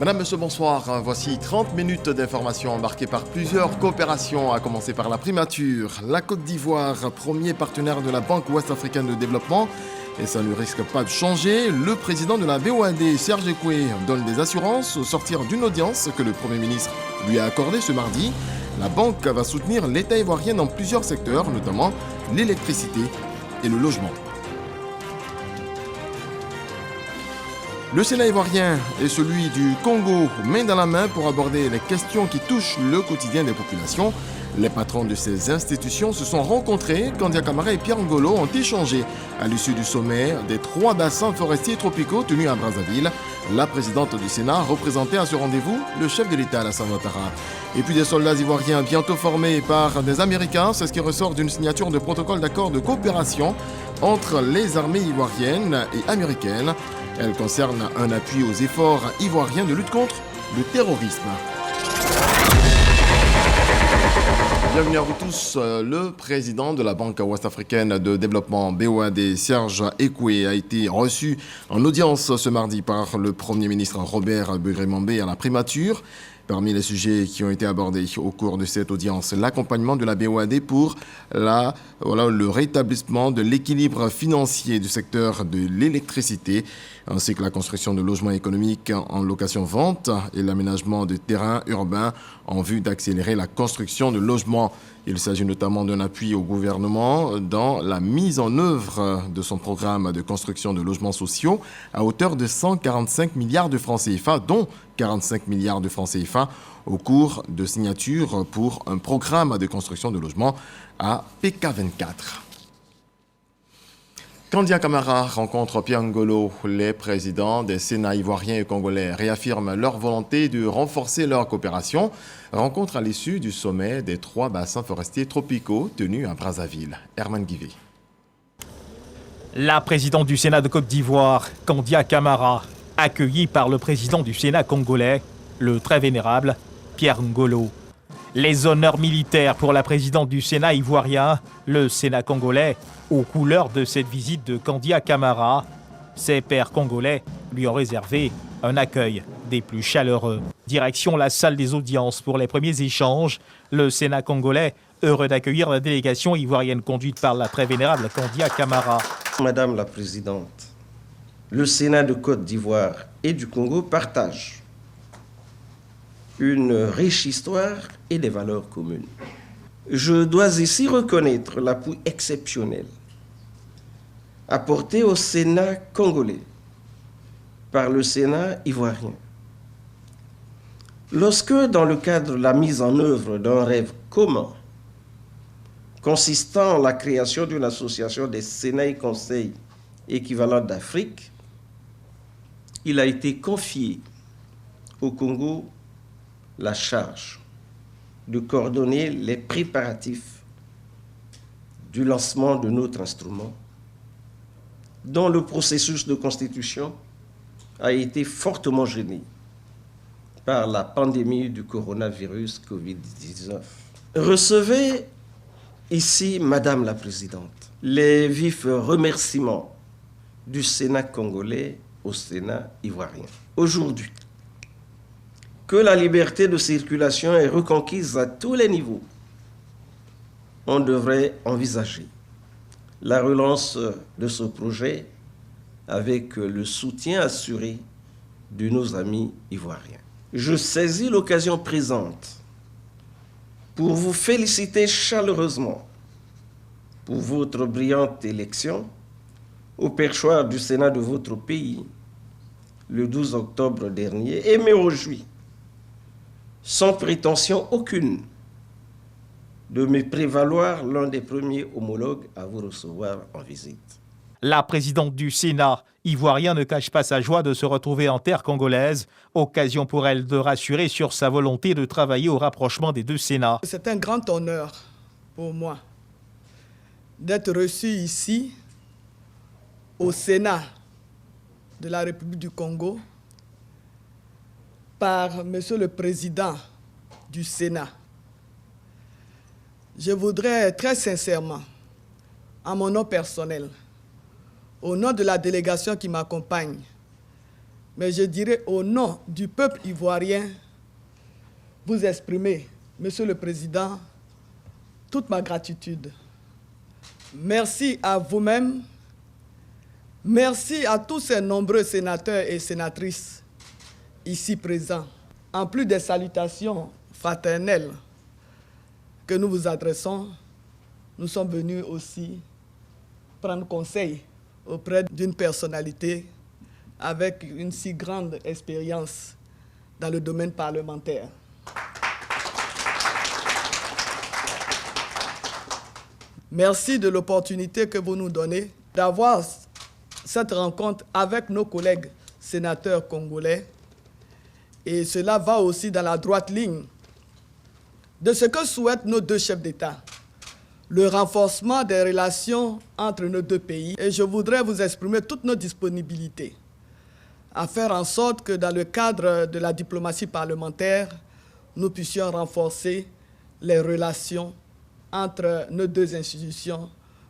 Madame, Monsieur, bonsoir. Voici 30 minutes d'informations embarquées par plusieurs coopérations, à commencer par la primature. La Côte d'Ivoire, premier partenaire de la Banque ouest-africaine de développement, et ça ne risque pas de changer. Le président de la BOAD, Serge Ekoué, donne des assurances au sortir d'une audience que le Premier ministre lui a accordée ce mardi. La banque va soutenir l'État ivoirien dans plusieurs secteurs, notamment l'électricité et le logement. Le Sénat ivoirien et celui du Congo, main dans la main pour aborder les questions qui touchent le quotidien des populations. Les patrons de ces institutions se sont rencontrés. Kandia Camara et Pierre Ngolo ont échangé à l'issue du sommet des 3 bassins forestiers tropicaux tenus à Brazzaville. La présidente du Sénat représentait à ce rendez-vous le chef de l'État, Alassane Ouattara. Et puis des soldats ivoiriens bientôt formés par des Américains. C'est ce qui ressort d'une signature de protocole d'accord de coopération entre les armées ivoiriennes et américaines. Elle concerne un appui aux efforts ivoiriens de lutte contre le terrorisme. Bienvenue à vous tous. Le président de la Banque ouest-africaine de développement BOAD, Serge Ekoué, a été reçu en audience ce mardi par le Premier ministre Robert Begré-Mambé à la primature. Parmi les sujets qui ont été abordés au cours de cette audience, l'accompagnement de la BOAD pour le rétablissement de l'équilibre financier du secteur de l'électricité, ainsi que la construction de logements économiques en location-vente et l'aménagement de terrains urbains en vue d'accélérer la construction de logements. Il s'agit notamment d'un appui au gouvernement dans la mise en œuvre de son programme de construction de logements sociaux à hauteur de 145 milliards de francs CFA, dont 45 milliards de francs CFA au cours de signature pour un programme de construction de logements à PK24. Kandia Camara rencontre Pierre Ngolo. Les présidents des Sénats ivoiriens et congolais réaffirment leur volonté de renforcer leur coopération. Rencontre à l'issue du sommet des 3 bassins forestiers tropicaux tenus à Brazzaville. Herman Guivet. La présidente du Sénat de Côte d'Ivoire, Kandia Camara, accueillie par le président du Sénat congolais, le très vénérable Pierre Ngolo. Les honneurs militaires pour la présidente du Sénat ivoirien, le Sénat congolais, aux couleurs de cette visite de Kandia Camara. Ses pairs congolais lui ont réservé un accueil des plus chaleureux. Direction la salle des audiences pour les premiers échanges. Le Sénat congolais, heureux d'accueillir la délégation ivoirienne conduite par la très vénérable Kandia Camara. Madame la Présidente, le Sénat de Côte d'Ivoire et du Congo partagent une riche histoire et des valeurs communes. Je dois ici reconnaître l'appui exceptionnel apporté au Sénat congolais par le Sénat ivoirien. Lorsque, dans le cadre de la mise en œuvre d'un rêve commun, consistant en la création d'une association des Sénats et conseils équivalents d'Afrique, il a été confié au Congo la charge de coordonner les préparatifs du lancement de notre instrument, dont le processus de constitution a été fortement gêné par la pandémie du coronavirus Covid-19. Recevez ici, Madame la Présidente, les vifs remerciements du Sénat congolais au Sénat ivoirien. Aujourd'hui, que la liberté de circulation est reconquise à tous les niveaux, on devrait envisager la relance de ce projet avec le soutien assuré de nos amis ivoiriens. Je saisis l'occasion présente pour vous féliciter chaleureusement pour votre brillante élection au perchoir du Sénat de votre pays le 12 octobre dernier et me réjouis, sans prétention aucune, de me prévaloir l'un des premiers homologues à vous recevoir en visite. La présidente du Sénat ivoirien ne cache pas sa joie de se retrouver en terre congolaise, occasion pour elle de rassurer sur sa volonté de travailler au rapprochement des 2 Sénats. C'est un grand honneur pour moi d'être reçu ici au Sénat de la République du Congo par Monsieur le Président du Sénat. Je voudrais très sincèrement, à mon nom personnel, au nom de la délégation qui m'accompagne, mais je dirais au nom du peuple ivoirien, vous exprimer, Monsieur le Président, toute ma gratitude. Merci à vous-même, merci à tous ces nombreux sénateurs et sénatrices ici présents. En plus des salutations fraternelles que nous vous adressons, nous sommes venus aussi prendre conseil auprès d'une personnalité avec une si grande expérience dans le domaine parlementaire. Merci de l'opportunité que vous nous donnez d'avoir cette rencontre avec nos collègues sénateurs congolais. Et cela va aussi dans la droite ligne de ce que souhaitent nos deux chefs d'État, le renforcement des relations entre nos deux pays. Et je voudrais vous exprimer toute notre disponibilité à faire en sorte que dans le cadre de la diplomatie parlementaire, nous puissions renforcer les relations entre nos deux institutions,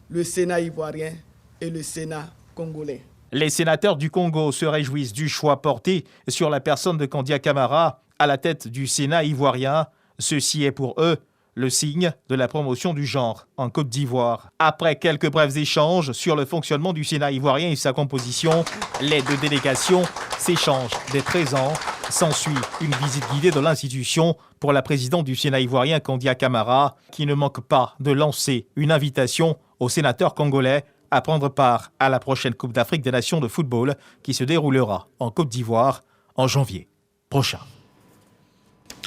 le Sénat ivoirien et le Sénat congolais. Les sénateurs du Congo se réjouissent du choix porté sur la personne de Kandia Camara à la tête du Sénat ivoirien. Ceci est pour eux le signe de la promotion du genre en Côte d'Ivoire. Après quelques brefs échanges sur le fonctionnement du Sénat ivoirien et sa composition, les deux délégations s'échangent des présents. S'ensuit une visite guidée de l'institution pour la présidente du Sénat ivoirien, Kandia Camara, qui ne manque pas de lancer une invitation aux sénateurs congolais à prendre part à la prochaine Coupe d'Afrique des Nations de football qui se déroulera en Côte d'Ivoire en janvier prochain.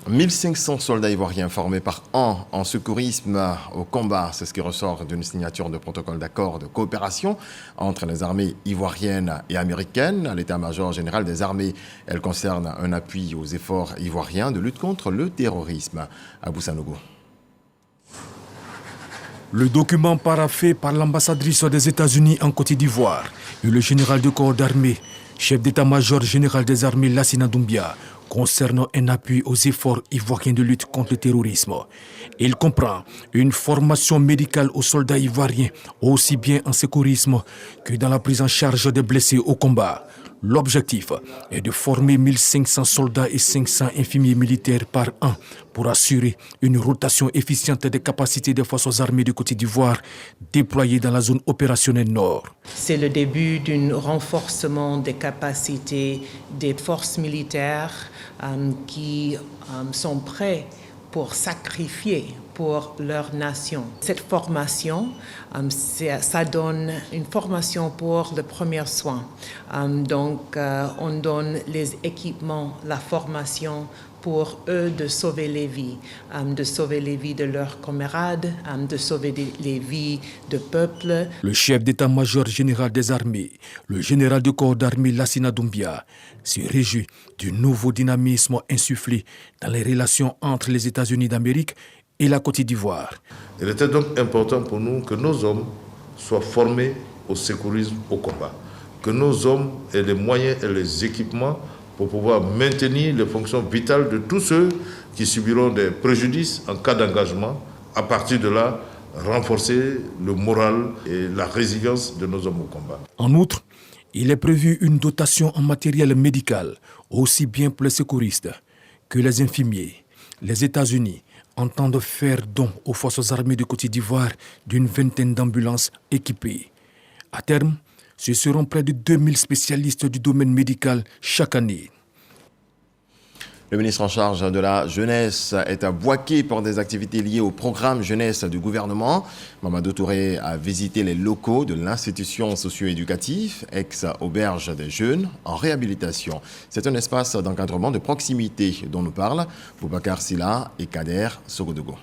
1500 soldats ivoiriens formés par an en secourisme au combat. C'est ce qui ressort d'une signature de protocole d'accord de coopération entre les armées ivoiriennes et américaines. L'état-major général des armées, elle concerne un appui aux efforts ivoiriens de lutte contre le terrorisme. Abou Sanogo. Le document paraphé par l'ambassadrice des États-Unis en Côte d'Ivoire et le général de corps d'armée, chef d'état-major général des armées Lassina Doumbia, concernant un appui aux efforts ivoiriens de lutte contre le terrorisme. Il comprend une formation médicale aux soldats ivoiriens, aussi bien en secourisme que dans la prise en charge des blessés au combat. L'objectif est de former 1500 soldats et 500 infirmiers militaires par an pour assurer une rotation efficiente des capacités des forces armées de Côte d'Ivoire déployées dans la zone opérationnelle nord. C'est le début d'un renforcement des capacités des forces militaires qui sont prêts pour sacrifier pour leur nation. Cette formation, ça donne une formation pour le premier soin. Donc, on donne les équipements, la formation pour eux de sauver les vies de leurs camarades, de sauver les vies de peuple. Le chef d'état-major général des armées, le général de corps d'armée Lassina Doumbia, se réjouit du nouveau dynamisme insufflé dans les relations entre les États-Unis d'Amérique et la Côte d'Ivoire. Il était donc important pour nous que nos hommes soient formés au secourisme, au combat, que nos hommes aient les moyens et les équipements pour pouvoir maintenir les fonctions vitales de tous ceux qui subiront des préjudices en cas d'engagement. À partir de là, renforcer le moral et la résilience de nos hommes au combat. En outre, il est prévu une dotation en matériel médical, aussi bien pour les secouristes que les infirmiers. Les États-Unis entendent faire don aux forces armées de Côte d'Ivoire d'une vingtaine d'ambulances équipées. À terme, ce seront près de 2000 spécialistes du domaine médical chaque année. Le ministre en charge de la jeunesse est à Bouaké pour des activités liées au programme jeunesse du gouvernement. Mamadou Touré a visité les locaux de l'institution socio-éducative, ex-auberge des jeunes, en réhabilitation. C'est un espace d'encadrement de proximité dont nous parlent Boubacar Silla et Kader Sogodogo.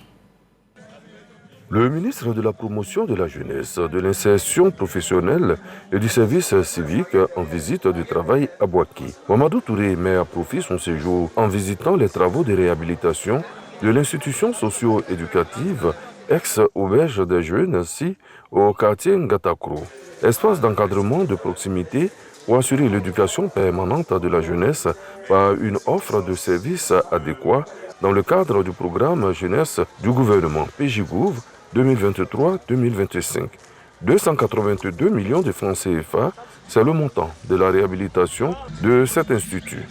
Le ministre de la Promotion de la Jeunesse, de l'Insertion professionnelle et du service civique en visite du travail à Bouaké. Mamadou Touré met à profit son séjour en visitant les travaux de réhabilitation de l'institution socio-éducative ex-auberge des jeunes ici au quartier Ngatakro. Espace d'encadrement de proximité pour assurer l'éducation permanente de la jeunesse par une offre de services adéquats dans le cadre du programme jeunesse du gouvernement PJGouv 2023-2025. 282 millions de francs CFA, c'est le montant de la réhabilitation de cet institut.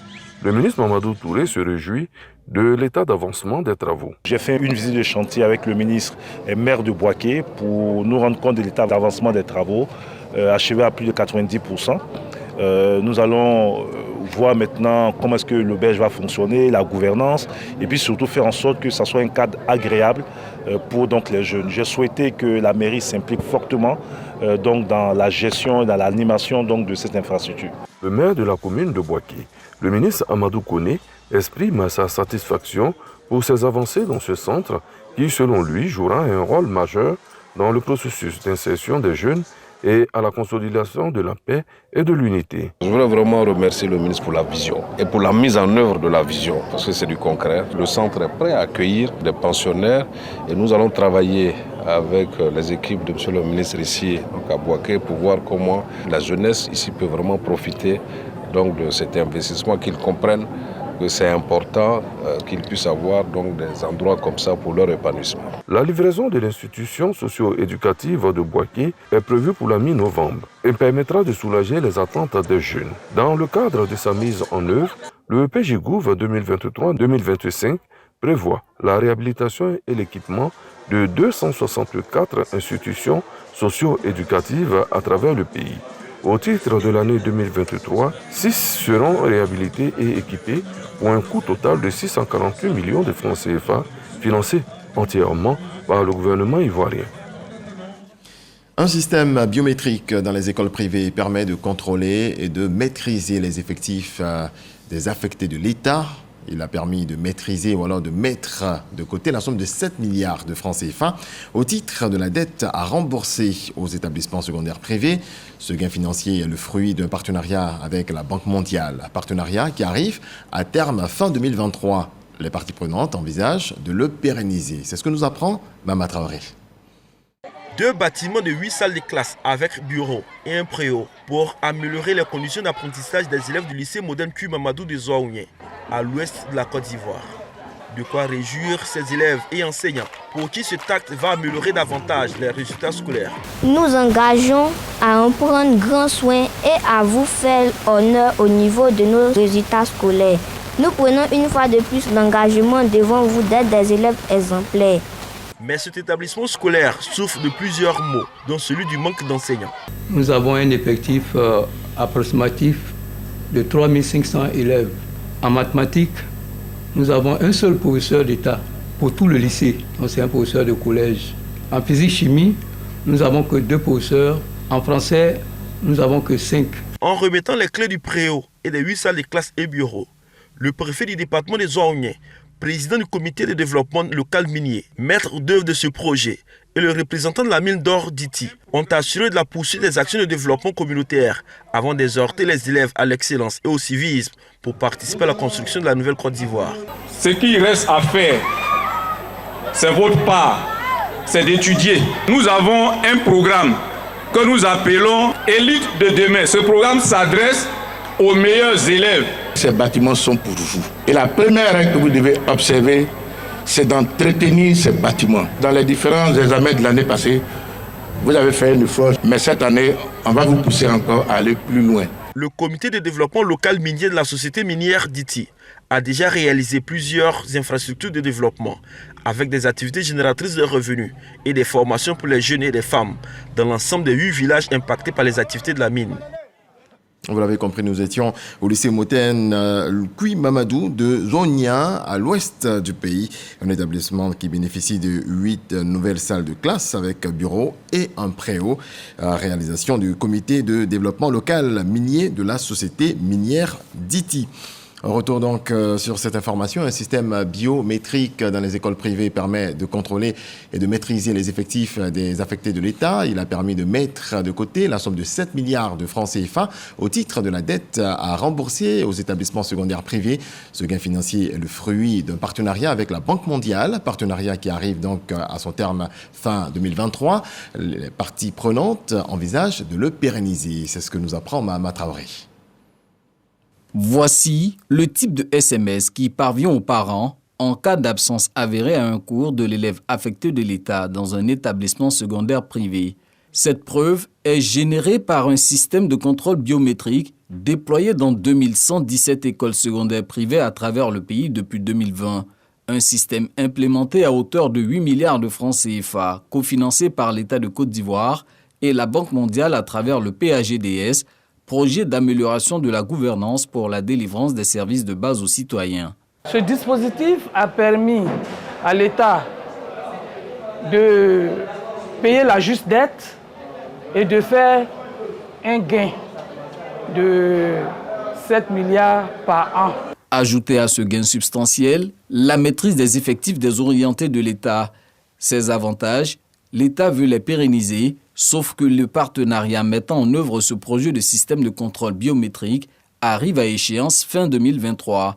Le ministre Mamadou Touré se réjouit de l'état d'avancement des travaux. J'ai fait une visite de chantier avec le ministre et maire de Bouaké pour nous rendre compte de l'état d'avancement des travaux, achevé à plus de 90%. Nous allons voir maintenant comment est-ce que l'auberge va fonctionner, la gouvernance, et puis surtout faire en sorte que ça soit un cadre agréable pour donc, les jeunes. J'ai souhaité que la mairie s'implique fortement donc, dans la gestion et dans l'animation donc, de cette infrastructure. Le maire de la commune de Bouaké, le ministre Amadou Koné, exprime sa satisfaction pour ces avancées dans ce centre qui, selon lui, jouera un rôle majeur dans le processus d'insertion des jeunes et à la consolidation de la paix et de l'unité. Je voudrais vraiment remercier le ministre pour la vision et pour la mise en œuvre de la vision, parce que c'est du concret. Le centre est prêt à accueillir des pensionnaires et nous allons travailler avec les équipes de M. le ministre ici donc à Bouaké pour voir comment la jeunesse ici peut vraiment profiter donc, de cet investissement, qu'ils comprennent que c'est important qu'ils puissent avoir donc, des endroits comme ça pour leur épanouissement. La livraison de l'institution socio-éducative de Bouaké est prévue pour la mi-novembre et permettra de soulager les attentes des jeunes. Dans le cadre de sa mise en œuvre, le PJGouv 2023-2025 prévoit la réhabilitation et l'équipement de 264 institutions socio-éducatives à travers le pays. Au titre de l'année 2023, 6 seront réhabilités et équipés pour un coût total de 648 millions de francs CFA, financés entièrement par le gouvernement ivoirien. Un système biométrique dans les écoles privées permet de contrôler et de maîtriser les effectifs des affectés de l'État. Il a permis de maîtriser ou alors de mettre de côté la somme de 7 milliards de francs CFA au titre de la dette à rembourser aux établissements secondaires privés. Ce gain financier est le fruit d'un partenariat avec la Banque mondiale, un partenariat qui arrive à terme fin 2023. Les parties prenantes envisagent de le pérenniser. C'est ce que nous apprend Mama Traoré. 2 bâtiments de 8 salles de classe avec bureau et un préau pour améliorer les conditions d'apprentissage des élèves du lycée moderne Q Mamadou de Zouaounié, à l'ouest de la Côte d'Ivoire. De quoi réjouir ces élèves et enseignants pour qui cet acte va améliorer davantage les résultats scolaires. Nous engageons à en prendre grand soin et à vous faire honneur au niveau de nos résultats scolaires. Nous prenons une fois de plus l'engagement devant vous d'être des élèves exemplaires. Mais cet établissement scolaire souffre de plusieurs maux, dont celui du manque d'enseignants. Nous avons un effectif approximatif de 3500 élèves. En mathématiques, nous avons un seul professeur d'État pour tout le lycée, donc c'est un professeur de collège. En physique-chimie, nous n'avons que 2 professeurs. En français, nous n'avons que 5. En remettant les clés du préau et des 8 salles de classe et bureaux, le préfet du département des Zouaounié, président du comité de développement local minier, maître d'œuvre de ce projet, et le représentant de la mine d'or d'Iti ont assuré de la poursuite des actions de développement communautaire avant d'exhorter les élèves à l'excellence et au civisme pour participer à la construction de la nouvelle Côte d'Ivoire. Ce qui reste à faire, c'est votre part, c'est d'étudier. Nous avons un programme que nous appelons Élite de demain. Ce programme s'adresse aux meilleurs élèves. Ces bâtiments sont pour vous. Et la première règle que vous devez observer, c'est d'entretenir ces bâtiments. Dans les différents examens de l'année passée, vous avez fait un effort, mais cette année, on va vous pousser encore à aller plus loin. Le comité de développement local minier de la société minière d'Iti a déjà réalisé plusieurs infrastructures de développement avec des activités génératrices de revenus et des formations pour les jeunes et les femmes dans l'ensemble des 8 villages impactés par les activités de la mine. Vous l'avez compris, nous étions au lycée moderne Kui Mamadou de Zouaonia, à l'ouest du pays. Un établissement qui bénéficie de 8 nouvelles salles de classe avec bureau et un préau. Réalisation du comité de développement local minier de la société minière d'Iti. On retourne donc sur cette information. Un système biométrique dans les écoles privées permet de contrôler et de maîtriser les effectifs des affectés de l'État. Il a permis de mettre de côté la somme de 7 milliards de francs CFA au titre de la dette à rembourser aux établissements secondaires privés. Ce gain financier est le fruit d'un partenariat avec la Banque mondiale, partenariat qui arrive donc à son terme fin 2023. Les parties prenantes envisagent de le pérenniser. C'est ce que nous apprend Mahama Traoré. Voici le type de SMS qui parvient aux parents en cas d'absence avérée à un cours de l'élève affecté de l'État dans un établissement secondaire privé. Cette preuve est générée par un système de contrôle biométrique déployé dans 2117 écoles secondaires privées à travers le pays depuis 2020. Un système implémenté à hauteur de 8 milliards de francs CFA, cofinancé par l'État de Côte d'Ivoire et la Banque mondiale à travers le PAGDS, projet d'amélioration de la gouvernance pour la délivrance des services de base aux citoyens. Ce dispositif a permis à l'État de payer la juste dette et de faire un gain de 7 milliards par an. Ajouté à ce gain substantiel, la maîtrise des effectifs désorientés de l'État. Ces avantages, l'État veut les pérenniser, sauf que le partenariat mettant en œuvre ce projet de système de contrôle biométrique arrive à échéance fin 2023.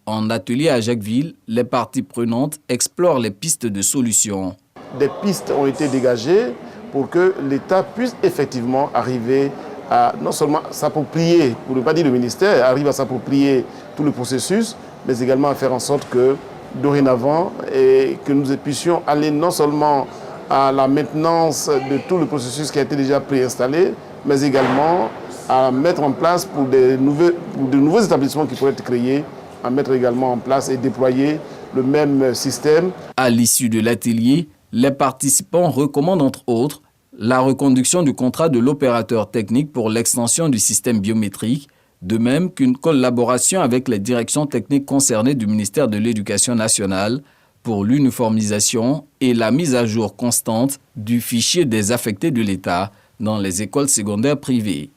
En atelier à Jacquesville, les parties prenantes explorent les pistes de solutions. Des pistes ont été dégagées pour que l'État puisse effectivement arriver à non seulement s'approprier, pour ne pas dire le ministère, arrive à s'approprier tout le processus, mais également à faire en sorte que dorénavant, et que nous puissions aller non seulement à la maintenance de tout le processus qui a été déjà préinstallé, mais également à mettre en place pour de nouveaux établissements qui pourraient être créés, à mettre également en place et déployer le même système. À l'issue de l'atelier, les participants recommandent entre autres la reconduction du contrat de l'opérateur technique pour l'extension du système biométrique, de même qu'une collaboration avec les directions techniques concernées du ministère de l'Éducation nationale pour l'uniformisation et la mise à jour constante du fichier des affectés de l'État dans les écoles secondaires privées.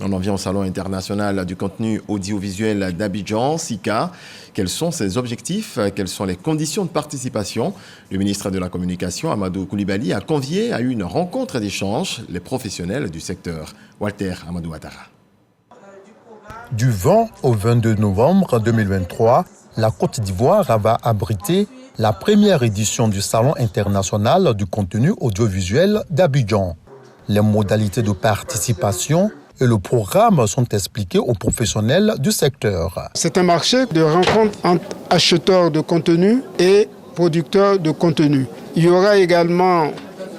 On en vient au Salon international du contenu audiovisuel d'Abidjan, SICA. Quels sont ses objectifs? Quelles sont les conditions de participation? Le ministre de la Communication, Amadou Coulibaly, a convié à une rencontre d'échange les professionnels du secteur. Walter Amadou Ouattara. Du 20 au 22 novembre 2023, la Côte d'Ivoire va abriter la première édition du Salon international du contenu audiovisuel d'Abidjan. Les modalités de participation et le programme sont expliqués aux professionnels du secteur. C'est un marché de rencontre entre acheteurs de contenu et producteurs de contenu. Il y aura également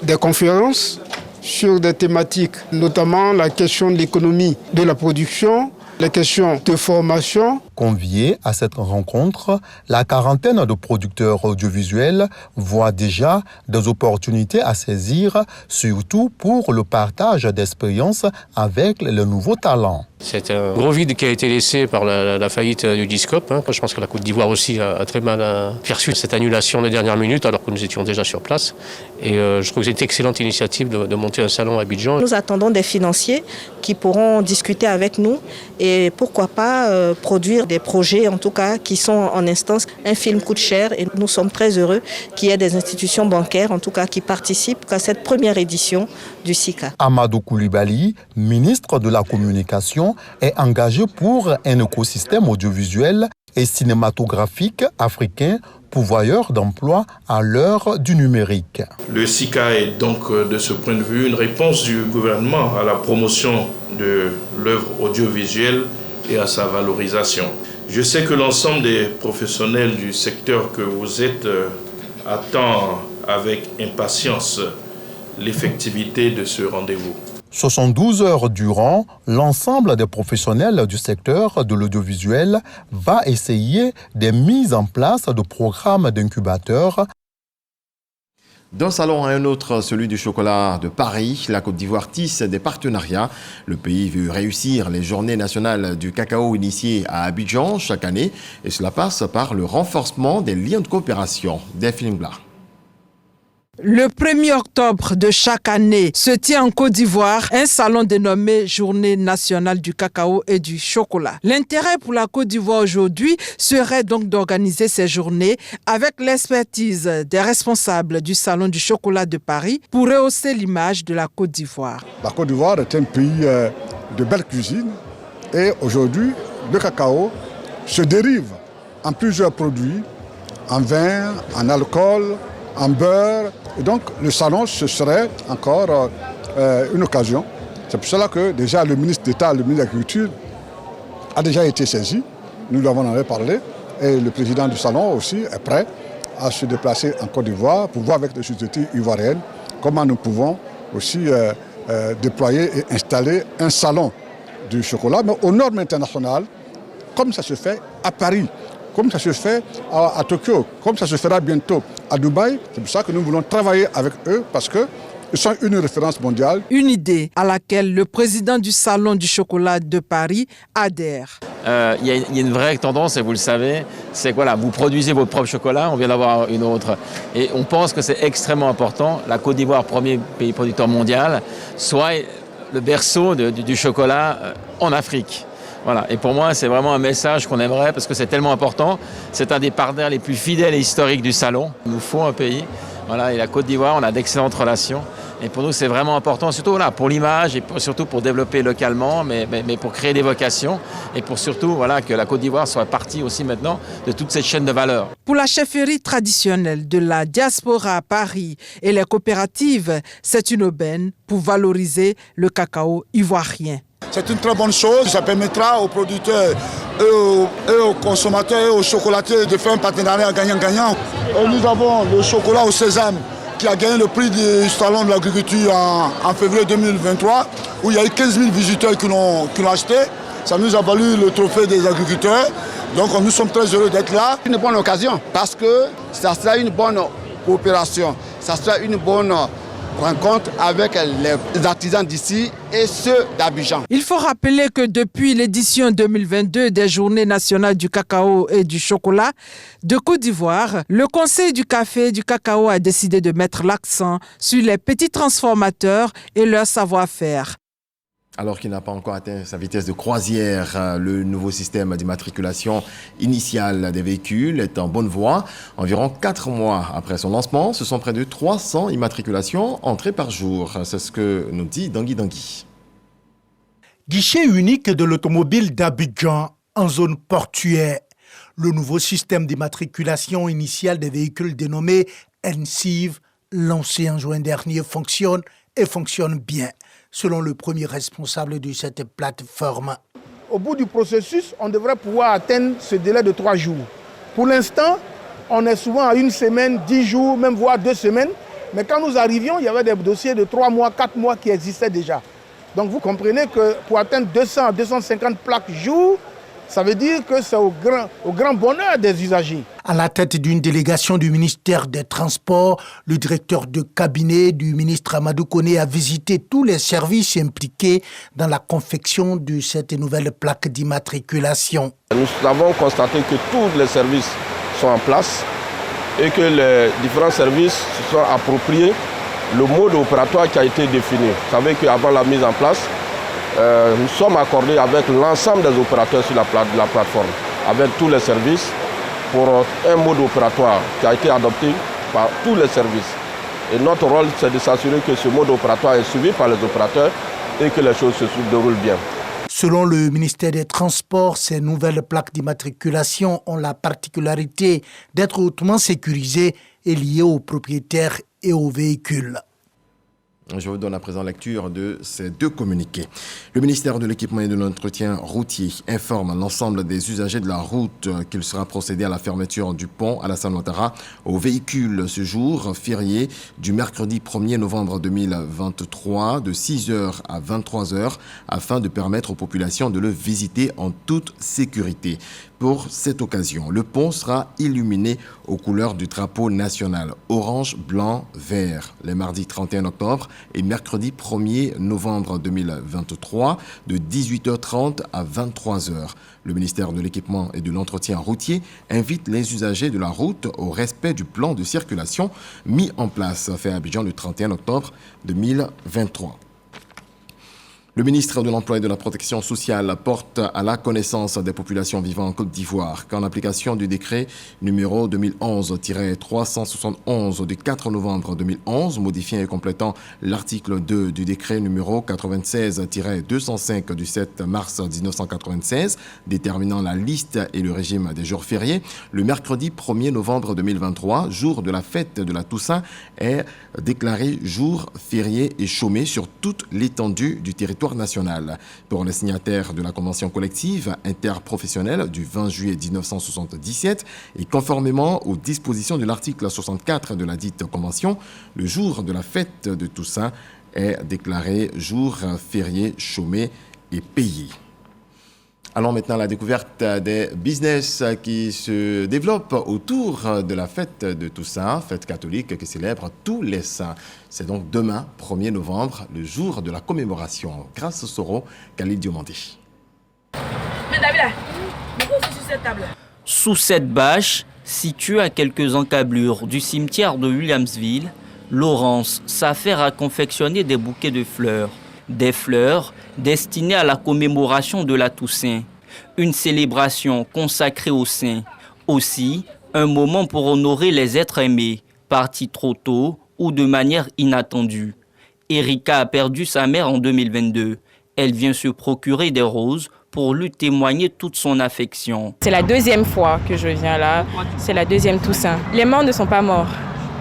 des conférences sur des thématiques, notamment la question de l'économie de la production, les questions de formation. Conviés à cette rencontre, la quarantaine de producteurs audiovisuels voient déjà des opportunités à saisir, surtout pour le partage d'expériences avec les nouveaux talents. C'est un gros vide qui a été laissé par la faillite du Discope. Je pense que la Côte d'Ivoire aussi a très mal perçu cette annulation de dernière minute alors que nous étions déjà sur place. Et je trouve que c'est une excellente initiative de monter un salon à Abidjan. Nous attendons des financiers qui pourront discuter avec nous et pourquoi pas produire des projets en tout cas qui sont en instance. Un film coûte cher et nous sommes très heureux qu'il y ait des institutions bancaires en tout cas qui participent à cette première édition du SICA. Amadou Coulibaly, ministre de la Communication, est engagé pour un écosystème audiovisuel et cinématographique africain pourvoyeur d'emplois à l'heure du numérique. Le SICA est donc de ce point de vue une réponse du gouvernement à la promotion de l'œuvre audiovisuelle et à sa valorisation. Je sais que l'ensemble des professionnels du secteur que vous êtes attend avec impatience l'effectivité de ce rendez-vous. 72 heures durant, l'ensemble des professionnels du secteur de l'audiovisuel va essayer des mises en place de programmes d'incubateurs. D'un salon à un autre, celui du chocolat de Paris, la Côte d'Ivoire tisse des partenariats. Le pays veut réussir les journées nationales du cacao initiées à Abidjan chaque année et cela passe par le renforcement des liens de coopération. Delphine Blas. Le 1er octobre de chaque année se tient en Côte d'Ivoire un salon dénommé Journée nationale du cacao et du chocolat. L'intérêt pour la Côte d'Ivoire aujourd'hui serait donc d'organiser ces journées avec l'expertise des responsables du salon du chocolat de Paris pour rehausser l'image de la Côte d'Ivoire. La Côte d'Ivoire est un pays de belle cuisine et aujourd'hui le cacao se dérive en plusieurs produits, en vin, en alcool, en beurre. Et donc le salon, ce serait encore une occasion. C'est pour cela que déjà le ministre d'État, le ministre de l'Agriculture a déjà été saisi. Nous lui avons parlé. Et le président du salon aussi est prêt à se déplacer en Côte d'Ivoire pour voir avec les sociétés ivoiriennes comment nous pouvons aussi déployer et installer un salon du chocolat, mais aux normes internationales, comme ça se fait à Paris, comme ça se fait à Tokyo, comme ça se fera bientôt à Dubaï. C'est pour ça que nous voulons travailler avec eux parce qu'ils sont une référence mondiale. Une idée à laquelle le président du Salon du chocolat de Paris adhère. Il y a une vraie tendance, et vous le savez, c'est que voilà, vous produisez votre propre chocolat, on vient d'avoir une autre. Et on pense que c'est extrêmement important, la Côte d'Ivoire, premier pays producteur mondial, soit le berceau du chocolat en Afrique. Voilà. Et pour moi, c'est vraiment un message qu'on aimerait parce que c'est tellement important. C'est un des partenaires les plus fidèles et historiques du salon. Il nous faut un pays. Voilà. Et la Côte d'Ivoire, on a d'excellentes relations. Et pour nous, c'est vraiment important, surtout voilà, pour l'image et surtout pour développer localement, mais pour créer des vocations et pour surtout voilà, que la Côte d'Ivoire soit partie aussi maintenant de toute cette chaîne de valeur. Pour la chefferie traditionnelle de la diaspora à Paris et les coopératives, c'est une aubaine pour valoriser le cacao ivoirien. C'est une très bonne chose, ça permettra aux producteurs et aux consommateurs et aux chocolatiers de faire un partenariat gagnant-gagnant. Nous avons le chocolat au sésame qui a gagné le prix du salon de l'agriculture en février 2023, où il y a eu 15 000 visiteurs qui l'ont acheté. Ça nous a valu le trophée des agriculteurs. Donc nous sommes très heureux d'être là. Une bonne occasion parce que ça sera une bonne coopération, ça sera une bonne rencontre avec les artisans d'ici et ceux d'Abidjan. Il faut rappeler que depuis l'édition 2022 des Journées nationales du cacao et du chocolat de Côte d'Ivoire, le Conseil du café et du cacao a décidé de mettre l'accent sur les petits transformateurs et leur savoir-faire. Alors qu'il n'a pas encore atteint sa vitesse de croisière, le nouveau système d'immatriculation initiale des véhicules est en bonne voie. Environ 4 mois après son lancement, ce sont près de 300 immatriculations entrées par jour. C'est ce que nous dit Dangui. Guichet unique de l'automobile d'Abidjan en zone portuaire. Le nouveau système d'immatriculation initiale des véhicules dénommé NCIV, lancé en juin dernier, fonctionne et fonctionne bien, selon le premier responsable de cette plateforme. Au bout du processus, on devrait pouvoir atteindre ce délai de 3 jours. Pour l'instant, on est souvent à 1 semaine, 10 jours, même voire 2 semaines. Mais quand nous arrivions, il y avait des dossiers de 3 mois, 4 mois qui existaient déjà. Donc vous comprenez que pour atteindre 200 à 250 plaques jour, ça veut dire que c'est au grand bonheur des usagers. À la tête d'une délégation du ministère des Transports, le directeur de cabinet du ministre Amadou Koné a visité tous les services impliqués dans la confection de cette nouvelle plaque d'immatriculation. Nous avons constaté que tous les services sont en place et que les différents services se sont appropriés le mode opératoire qui a été défini. Vous savez qu'avant la mise en place, nous sommes accordés avec l'ensemble des opérateurs sur la plateforme, avec tous les services, pour un mode opératoire qui a été adopté par tous les services. Et notre rôle, c'est de s'assurer que ce mode opératoire est suivi par les opérateurs et que les choses se déroulent bien. Selon le ministère des Transports, ces nouvelles plaques d'immatriculation ont la particularité d'être hautement sécurisées et liées aux propriétaires et aux véhicules. Je vous donne à présent lecture de ces 2 communiqués. Le ministère de l'Équipement et de l'Entretien routier informe l'ensemble des usagers de la route qu'il sera procédé à la fermeture du pont Alassane Ouattara aux véhicules ce jour férié du mercredi 1er novembre 2023 de 6h à 23h afin de permettre aux populations de le visiter en toute sécurité. Pour cette occasion, le pont sera illuminé aux couleurs du drapeau national, orange, blanc, vert, les mardis 31 octobre et mercredi 1er novembre 2023 de 18h30 à 23h. Le ministère de l'Équipement et de l'Entretien routier invite les usagers de la route au respect du plan de circulation mis en place, fait à Abidjan le 31 octobre 2023. Le ministre de l'Emploi et de la Protection sociale porte à la connaissance des populations vivant en Côte d'Ivoire qu'en application du décret numéro 2011-371 du 4 novembre 2011, modifiant et complétant l'article 2 du décret numéro 96-205 du 7 mars 1996, déterminant la liste et le régime des jours fériés, le mercredi 1er novembre 2023, jour de la fête de la Toussaint, est déclaré jour férié et chômé sur toute l'étendue du territoire national. Pour les signataires de la convention collective interprofessionnelle du 20 juillet 1977 et conformément aux dispositions de l'article 64 de la dite convention, le jour de la fête de Toussaint est déclaré jour férié, chômé et payé. Allons maintenant à la découverte des business qui se développent autour de la fête de Toussaint, fête catholique qui célèbre tous les saints. C'est donc demain, 1er novembre, le jour de la commémoration. Grâce au Soro, Khalid Diomandi. Sous cette bâche, située à quelques encablures du cimetière de Williamsville, Laurence s'affaire à confectionner des bouquets de fleurs. Des fleurs destinées à la commémoration de la Toussaint. Une célébration consacrée aux saints. Aussi, un moment pour honorer les êtres aimés, partis trop tôt ou de manière inattendue. Erika a perdu sa mère en 2022. Elle vient se procurer des roses pour lui témoigner toute son affection. C'est la deuxième fois que je viens là. C'est la deuxième Toussaint. Les morts ne sont pas morts.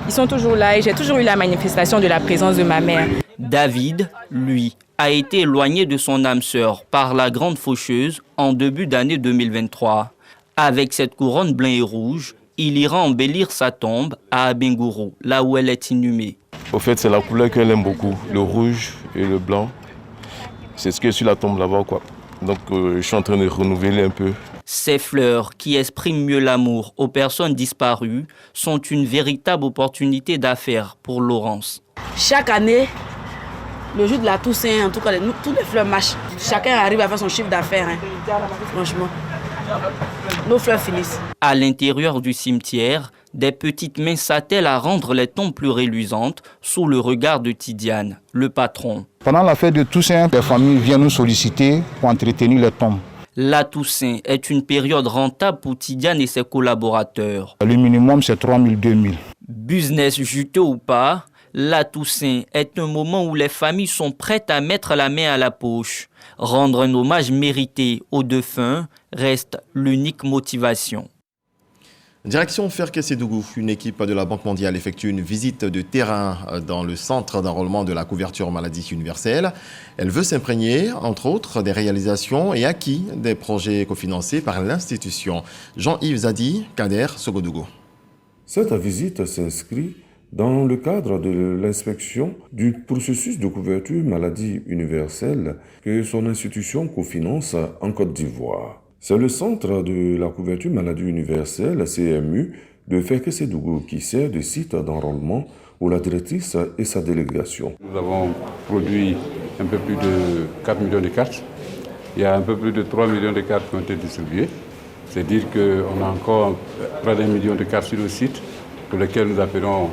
Ils sont toujours là et j'ai toujours eu la manifestation de la présence de ma mère. David, lui, a été éloigné de son âme sœur par la grande faucheuse en début d'année 2023. Avec cette couronne blanc et rouge, il ira embellir sa tombe à Abengourou, là où elle est inhumée. Au fait, c'est la couleur qu'elle aime beaucoup, le rouge et le blanc. C'est ce qui est sur la tombe là-bas, quoi. Donc, je suis en train de renouveler un peu. Ces fleurs qui expriment mieux l'amour aux personnes disparues sont une véritable opportunité d'affaires pour Laurence. Chaque année, le jour de la Toussaint, en tout cas, toutes les fleurs marchent. Chacun arrive à faire son chiffre d'affaires, hein. Franchement. Nos fleurs finissent. À l'intérieur du cimetière, des petites mains s'attellent à rendre les tombes plus reluisantes sous le regard de Tidiane, le patron. Pendant la fête de Toussaint, les familles viennent nous solliciter pour entretenir les tombes. La Toussaint est une période rentable pour Tidiane et ses collaborateurs. Le minimum, c'est 3 000, 2 000. Business juteux ou pas, la Toussaint est un moment où les familles sont prêtes à mettre la main à la poche. Rendre un hommage mérité aux défunts reste l'unique motivation. Direction Ferkessédougou, une équipe de la Banque mondiale effectue une visite de terrain dans le centre d'enrôlement de la couverture maladie universelle. Elle veut s'imprégner, entre autres, des réalisations et acquis des projets cofinancés par l'institution. Jean-Yves Zadi, Kader, Sogodougou. Cette visite s'inscrit dans le cadre de l'inspection du processus de couverture maladie universelle que son institution cofinance en Côte d'Ivoire. C'est le centre de la couverture maladie universelle, CMU, de Ferkessédougou qui sert de site d'enrôlement où la directrice et sa délégation. Nous avons produit un peu plus de 4 millions de cartes. Il y a un peu plus de 3 millions de cartes qui ont été distribuées. C'est dire qu'on a encore près d'1 million de cartes sur le site pour lesquelles nous appelons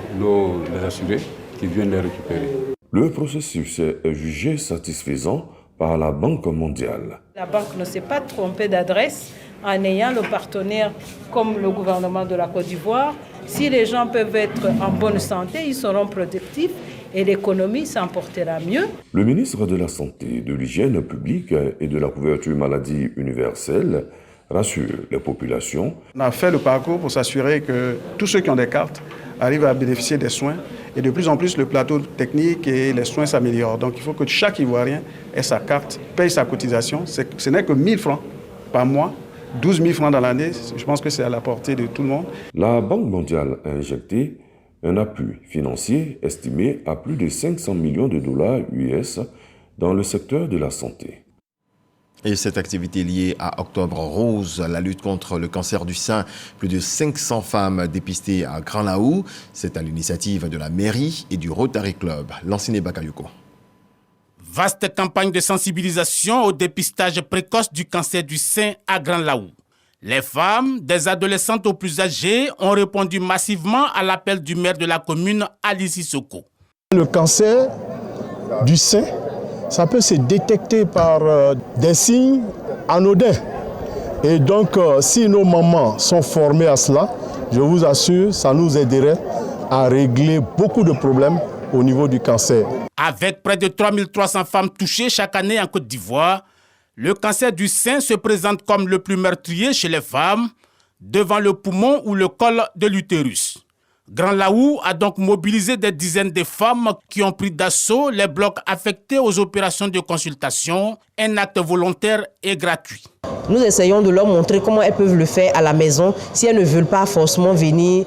les assurés qui viennent les récupérer. Le processus est jugé satisfaisant par la Banque mondiale. La banque ne s'est pas trompée d'adresse en ayant le partenaire comme le gouvernement de la Côte d'Ivoire. Si les gens peuvent être en bonne santé, ils seront productifs et l'économie s'en portera mieux. Le ministre de la Santé, de l'Hygiène publique et de la couverture maladie universelle rassure les populations. On a fait le parcours pour s'assurer que tous ceux qui ont des cartes arrivent à bénéficier des soins. Et de plus en plus, le plateau technique et les soins s'améliorent. Donc il faut que chaque Ivoirien ait sa carte, paye sa cotisation. Ce n'est que 1 000 francs par mois, 12 000 francs dans l'année. Je pense que c'est à la portée de tout le monde. La Banque mondiale a injecté un appui financier estimé à plus de 500 millions de dollars US dans le secteur de la santé. Et cette activité liée à Octobre Rose, la lutte contre le cancer du sein, plus de 500 femmes dépistées à Grand Laou. C'est à l'initiative de la mairie et du Rotary Club. Lanciné Bakayoko. Vaste campagne de sensibilisation au dépistage précoce du cancer du sein à Grand Laou. Les femmes, des adolescentes aux plus âgées, ont répondu massivement à l'appel du maire de la commune, Ali Sissoko. Le cancer du sein, ça peut se détecter par des signes anodins. Et donc, si nos mamans sont formées à cela, je vous assure, ça nous aiderait à régler beaucoup de problèmes au niveau du cancer. Avec près de 3300 femmes touchées chaque année en Côte d'Ivoire, le cancer du sein se présente comme le plus meurtrier chez les femmes, devant le poumon ou le col de l'utérus. Grand Laou a donc mobilisé des dizaines de femmes qui ont pris d'assaut les blocs affectés aux opérations de consultation, un acte volontaire et gratuit. Nous essayons de leur montrer comment elles peuvent le faire à la maison si elles ne veulent pas forcément venir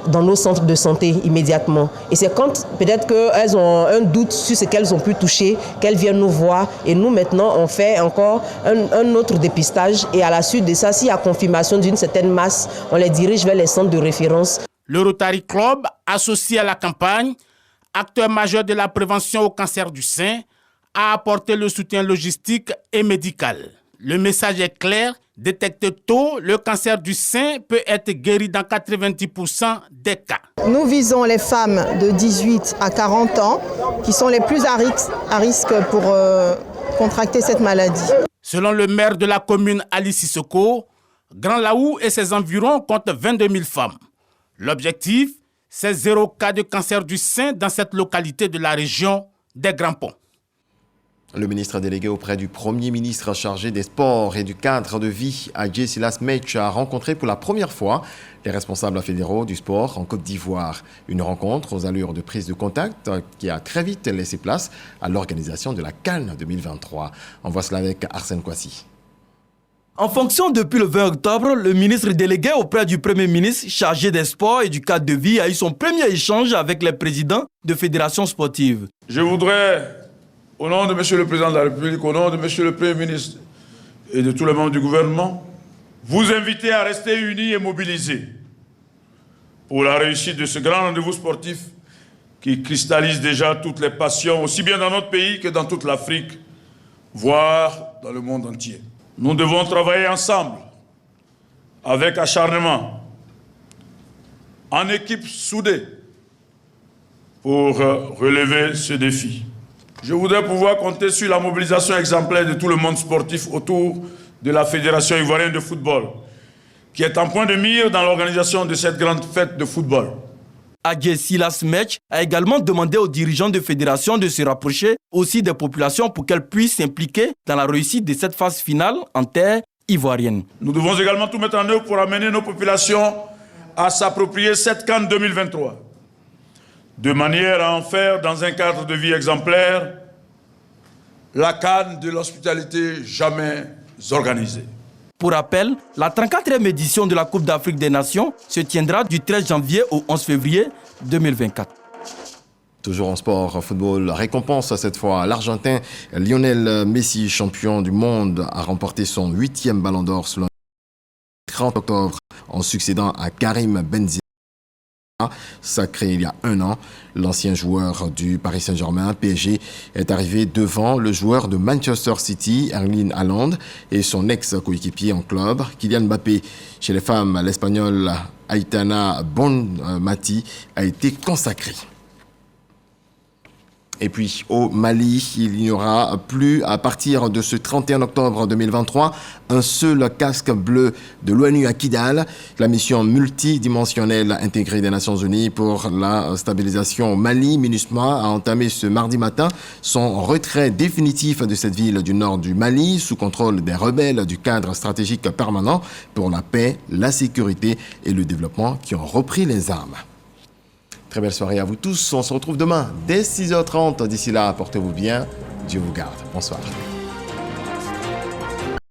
dans nos centres de santé immédiatement. Et c'est quand peut-être qu'elles ont un doute sur ce qu'elles ont pu toucher, qu'elles viennent nous voir. Et nous, maintenant, on fait encore un autre dépistage. Et à la suite de ça, s'il y a confirmation d'une certaine masse, on les dirige vers les centres de référence. Le Rotary Club, associé à la campagne, acteur majeur de la prévention au cancer du sein, a apporté le soutien logistique et médical. Le message est clair, détecté tôt, le cancer du sein peut être guéri dans 90% des cas. Nous visons les femmes de 18 à 40 ans qui sont les plus à risque pour contracter cette maladie. Selon le maire de la commune Ali Sissoko, Grand Laou et ses environs comptent 22 000 femmes. L'objectif, c'est 0 cas de cancer du sein dans cette localité de la région des Grands Ponts. Le ministre délégué auprès du Premier ministre chargé des sports et du cadre de vie, Adjé Silas Mech, a rencontré pour la première fois les responsables fédéraux du sport en Côte d'Ivoire. Une rencontre aux allures de prise de contact qui a très vite laissé place à l'organisation de la CAN 2023. On voit cela avec Arsène Kouassi. En fonction, depuis le 20 octobre, le ministre délégué auprès du Premier ministre chargé des sports et du cadre de vie a eu son premier échange avec les présidents de fédérations sportives. Je voudrais, au nom de M. le Président de la République, au nom de M. le Premier ministre et de tous les membres du gouvernement, vous inviter à rester unis et mobilisés pour la réussite de ce grand rendez-vous sportif qui cristallise déjà toutes les passions, aussi bien dans notre pays que dans toute l'Afrique, voire dans le monde entier. Nous devons travailler ensemble, avec acharnement, en équipe soudée, pour relever ce défi. Je voudrais pouvoir compter sur la mobilisation exemplaire de tout le monde sportif autour de la Fédération ivoirienne de football, qui est en point de mire dans l'organisation de cette grande fête de football. Adjé Silas Mech a également demandé aux dirigeants de fédération de se rapprocher aussi des populations pour qu'elles puissent s'impliquer dans la réussite de cette phase finale en terre ivoirienne. Nous devons également tout mettre en œuvre pour amener nos populations à s'approprier cette CAN 2023, de manière à en faire, dans un cadre de vie exemplaire, la CAN de l'hospitalité jamais organisée. Pour rappel, la 34e édition de la Coupe d'Afrique des Nations se tiendra du 13 janvier au 11 février 2024. Toujours en sport, football, récompense cette fois. L'Argentin Lionel Messi, champion du monde, a remporté son 8e ballon d'or le 30 octobre en succédant à Karim Benzema. Sacré il y a un an, l'ancien joueur du Paris Saint-Germain, PSG, est arrivé devant le joueur de Manchester City, Erling Haaland, et son ex-coéquipier en club, Kylian Mbappé. Chez les femmes, l'Espagnole Aitana Bonmati a été consacrée. Et puis au Mali, il n'y aura plus à partir de ce 31 octobre 2023 un seul casque bleu de l'ONU à Kidal. La mission multidimensionnelle intégrée des Nations Unies pour la stabilisation au Mali, MINUSMA, a entamé ce mardi matin son retrait définitif de cette ville du nord du Mali sous contrôle des rebelles du cadre stratégique permanent pour la paix, la sécurité et le développement qui ont repris les armes. Très belle soirée à vous tous. On se retrouve demain dès 6h30. D'ici là, portez-vous bien. Dieu vous garde. Bonsoir.